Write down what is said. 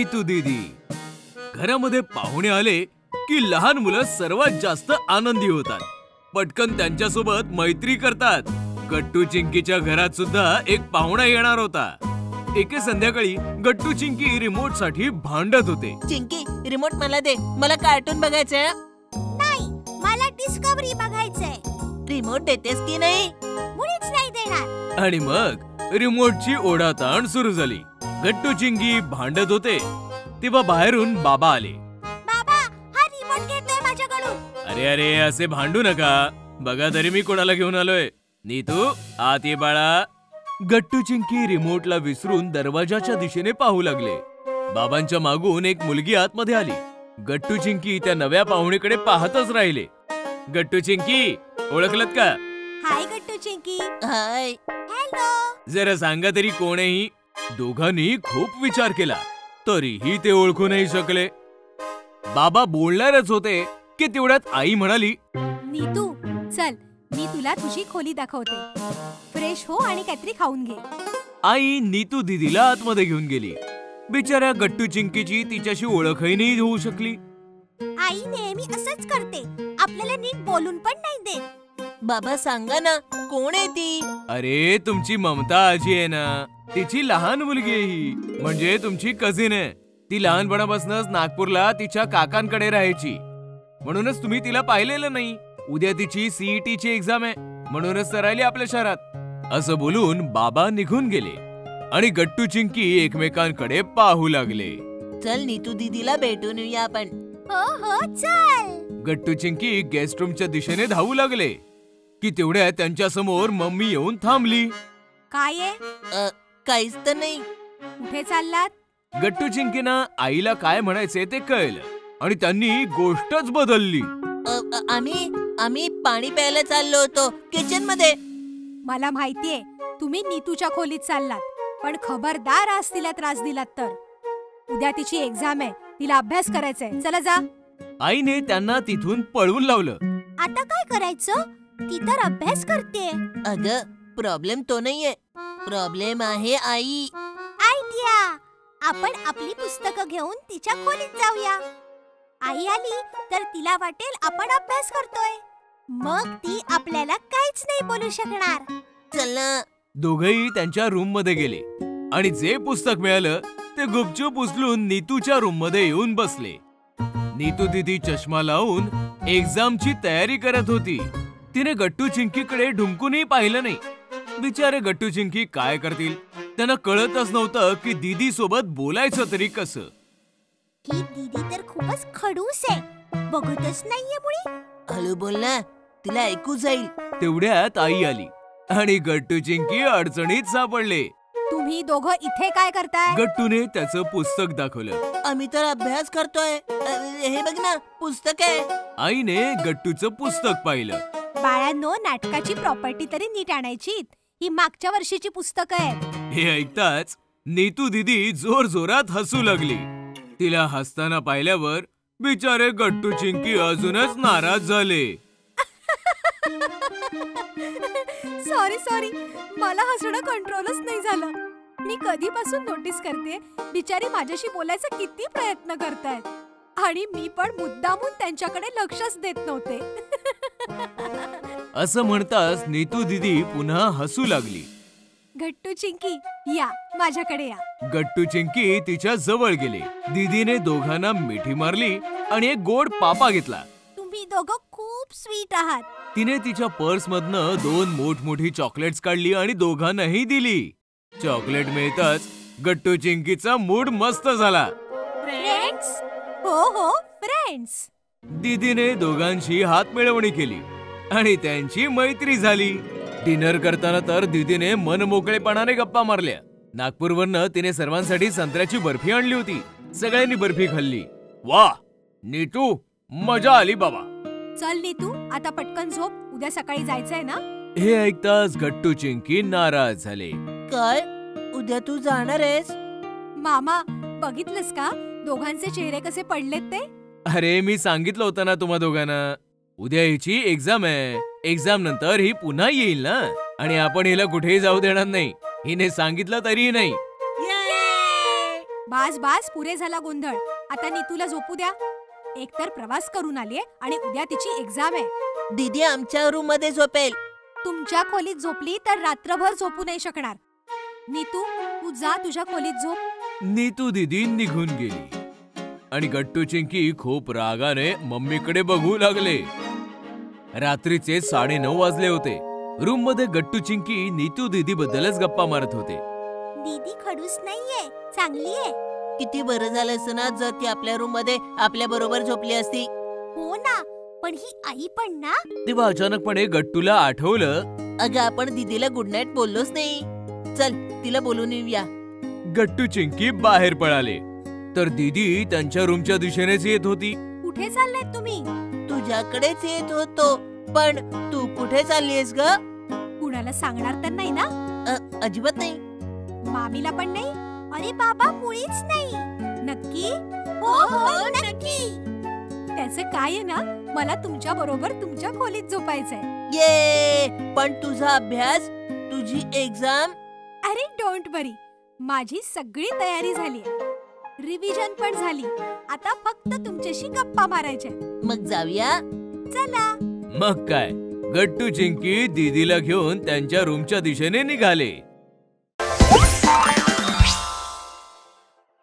नीतू दीदी. घरामध्ये पाहुणे आले की लहान मुलं सर्वात जास्त आनंदी होतात. पटकन त्यांच्यासोबत मैत्री करतात. गट्टू चिंकीच्या घरात सुद्धा एक पाहुणा येणार होता. एके संध्याकाळी गट्टू चिंकी रिमोट साठी भांडत होते. चिंकी, रिमोट मला दे, मला कार्टून बघायचंय. नाही, मला डिस्कव्हरी बघायचंय. रिमोट देतेस की नाही? मुळीच नाही देणार. आणि मग रिमोटची ओढाताण सुरू झाली. गट्टू चिंकी भांडत होते तेव्हा बाहेरून बाबा आले. बाबा, हा रिमोट घेतोय माझ्याकडून. अरे अरे, असे भांडू नका. बघा तरी मी कोणाला घेऊन आलोय. नीतू, आत ये बाळा. गट्टू चिंकी रिमोटला विसरून दरवाजाच्या दिशेने पाहू लागले. बाबांच्या मागून एक मुलगी आतमध्ये आली. गट्टू चिंकी त्या नव्या पाहुणेकडे पाहतच राहिले. गट्टू चिंकी, ओळखलत का? हाय गट्टू चिंकी. हाय. हॅलो. जरा सांगा तरी कोण आहे ही? दोघांनी खूप विचार केला तरीही ते ओळखू नाही शकले. बाबा बोलणारच होते की तेवढ्यात आई म्हणाली, नीतू, चल, मी तुला तुझी खोली दाखवते. फ्रेश हो आणि काहीतरी खाऊन घे. आई नीतू दीदीला आतमध्ये घेऊन गेली. बिचाऱ्या गट्टू चिंकीची तिच्याशी ओळखही नाही होऊ शकली. आई नेहमी असंच करते, आपल्याला नीट बोलून पण नाही देत. बाबा सांगा ना, कोण आहे ती? अरे, तुमची ममता आजी आहे ना, तिची लहान मुलगी आहे ही. म्हणजे तुमची कझिन आहे. ती लहानपणापासूनच नागपूरला तिच्या काकांकडे राहायची. म्हणूनच तुम्ही तिला पाहिलेलं नाही. उद्या तिची सीईटीची एक्झाम आहे, म्हणूनच तर राहिली आपल्या शहरात. असं बोलून बाबा निघून गेले आणि गट्टू चिंकी एकमेकांकडे पाहू लागले. चल नीतू दीदीला भेटून येऊया आपण. हो हो, चल. गट्टू चिंकी गेस्ट रूमच्या दिशेने धावू लागले की तेवढ्या त्यांच्या समोर मम्मी येऊन थांबली. काय आहे? काहीच तर नाही. कुठे चाललात? गट्टू चिंकीना आईला काय म्हणायचे ते कळलं आणि त्यांनी गोष्टच बदलली. आम्ही पाणी प्यायला चाललो होतो किचन मध्ये. मला माहितीये तुम्ही नीतूच्या खोलीत चाललात, पण खबरदार आज तिला त्रास दिलात तर. उद्या तिची एक्झाम आहे, तिला अभ्यास करायचाय. चला जा. आईने त्यांना तिथून पळवून लावलं. आता काय करायचं? ती तर अभ्यास करते. अगं, प्रॉब्लेम तो नाहीये. प्रॉब्लेम आहे आई. आयडिया. आपण आपली पुस्तकं घेऊन तिच्या खोलीत जाऊया. आई आली तर तिला वाटेल आपण अभ्यास करतोय. मग ती आपल्याला काहीच नाही बोलू शकणार. चल ना. दोघेही त्यांच्या रूम मध्ये गेले आणि जे पुस्तक मिळालं ते गुपचूप उचलून नीतूच्या रूम मध्ये येऊन बसले. नीतू दीदी चष्मा लावून एक्झामची तयारी करत होती. तिने गट्टू चिंकीकडे ढुंकूनही पाहिलं नाही. बिचारे गट्टू चिंकी काय करतील? त्यांना कळतच नव्हतं की दीदी सोबत बोलायचं तरी कसं. ही दीदी तर खूपच खडूस आहे, बघतच नाहीये मुळी. हळू बोल ना, तिला ऐकू जाईल. तेवढ्यात आई आली आणि गट्टू चिंकी अडचणीत सापडले. तुम्ही दोघं इथे काय करताय? गट्टूने त्याचं पुस्तक दाखवलं. आम्ही तर अभ्यास करतोय. हे बघ ना, पुस्तक आहे. आईने गट्टूचं पुस्तक पाहिलं. बाळांनो, नाटकाची प्रॉपर्टी तरी नीट आणायची. ही मागच्या वर्षीची पुस्तकं आहेत. हे ऐकताच नीतू दीदी जोर जोरात हसू लागली. तिला हसताना पाहिल्यावर बिचारे गट्टू चिंकी अजूनच नाराज झाले. सॉरी, मला हसणं कंट्रोलच नाही झालं. मी कधीपासून नोटीस करते, बिचारी माझ्याशी बोलायचा किती प्रयत्न करतायत आणि मी पण मुद्दामून त्यांच्याकडे लक्षच देत नव्हते. असं म्हणताच नीतू दीदी पुन्हा हसू लागली. गट्टू चिंकी, या माझ्याकडे या. गट्टू चिंकी तिच्या जवळ गेले. दीदीने दोघांना मिठी मारली आणि एक गोड पापा घेतला. तुम्ही दोघं खूप स्वीट आहात. तिने तिच्या पर्स मधनं 2 मोठमोठी चॉकलेट्स काढली आणि दोघांनाही दिली. चॉकलेट मिळताच गट्टू चिंकीचा मूड मस्त झाला. फ्रेंड्स. हो, फ्रेंड्स. दीदीने दोघांशी हात मिळवणी केली आणि त्यांची मैत्री झाली. डिनर करताना तर दीदीने मनमोकळेपणाने गप्पा मारल्या. नागपूरवरनं तिने सर्वांसाठी संत्र्याची बर्फी आणली होती. सगळ्यांनी बर्फी खाल्ली. वाह नीतू, मजा आली बाबा. चल नीतू, आता पटकन झोप, उद्या सकाळी जायचंय ना. हे ऐकताच गट्टू चिंकी नाराज झाले. काय? उद्या तू जाणार आहेस? मामा, बघितलंस का दोघांचे चेहरे कसे पडलेत ते? अरे, मी सांगितलं होतं ना तुम्हा दोघांना, उद्या हिची एक्झाम आहे. एक्झाम नंतर ही पुन्हा येईल ना, आणि आपण हिला कुठेही जाऊ देणार नाही. हिने सांगितलं तरीही नाही. बास बास, पुरे झाला गोंधळ. आता नीतूला झोपू द्या. एकतर प्रवास करून आलीये आणि उद्या तिची एक्झाम आहे. दीदी आमच्या रूम मध्ये झोपेल. तुमच्या खोलीत झोपली तर रात्रभर झोपू नाही शकणार. नीतू, तू जा तुझ्या खोलीत झोप. नीतू दीदी निघून गेली आणि गट्टू चिंकी खूप रागाने मम्मीकडे बघू लागले. रात्रीचे 9:30 वाजले होते. रूम मध्ये गट्टू चिंकी नीतू दीदी बद्दलच गप्पा मारत होते. दीदी खडूस नाहीये, चांगली आहे. किती बरं झालं असं ना जर ती आपल्या रूम मध्ये आपल्या बरोबर झोपली असती. हो ना, पण ही आई पण ना. तेव्हा अचानकपणे गट्टूला आठवलं, अगं आपण दीदीला गुड नाईट बोललोच नाही. चल तिला बोलून येऊया. गट्टू चिंकी बाहेर पळाले तर दीदी त्यांच्या रूमच्या दिशेनेच येत होती. कुठे चाललाय तुम्ही? तुझ्याकडेच येत होतो, पण तू कुठे चाललीयस ग? कुणाला सांगणार तर नाही ना? अजिबात नाही. मामीला पण नाही? अरे बाबा, मुळीच नाही. नक्की? हो हो नक्की. त्याचं काय आहे ना, मला तुमच्या बरोबर तुमच्या खोलीत झोपायचंय. ये पण तुझा अभ्यास, तुझी एक्झाम. अरे डोंट वरी, माझी सगळी तयारी झाली. रिव्हिजन पण झाली. आता फक्त तुमच्याशी गप्पा मारायच्या. मग जाऊया. चला. मग काय, गट्टू चिंकी दीदीला घेऊन त्यांच्या रूमच्या दिशेने निघाले.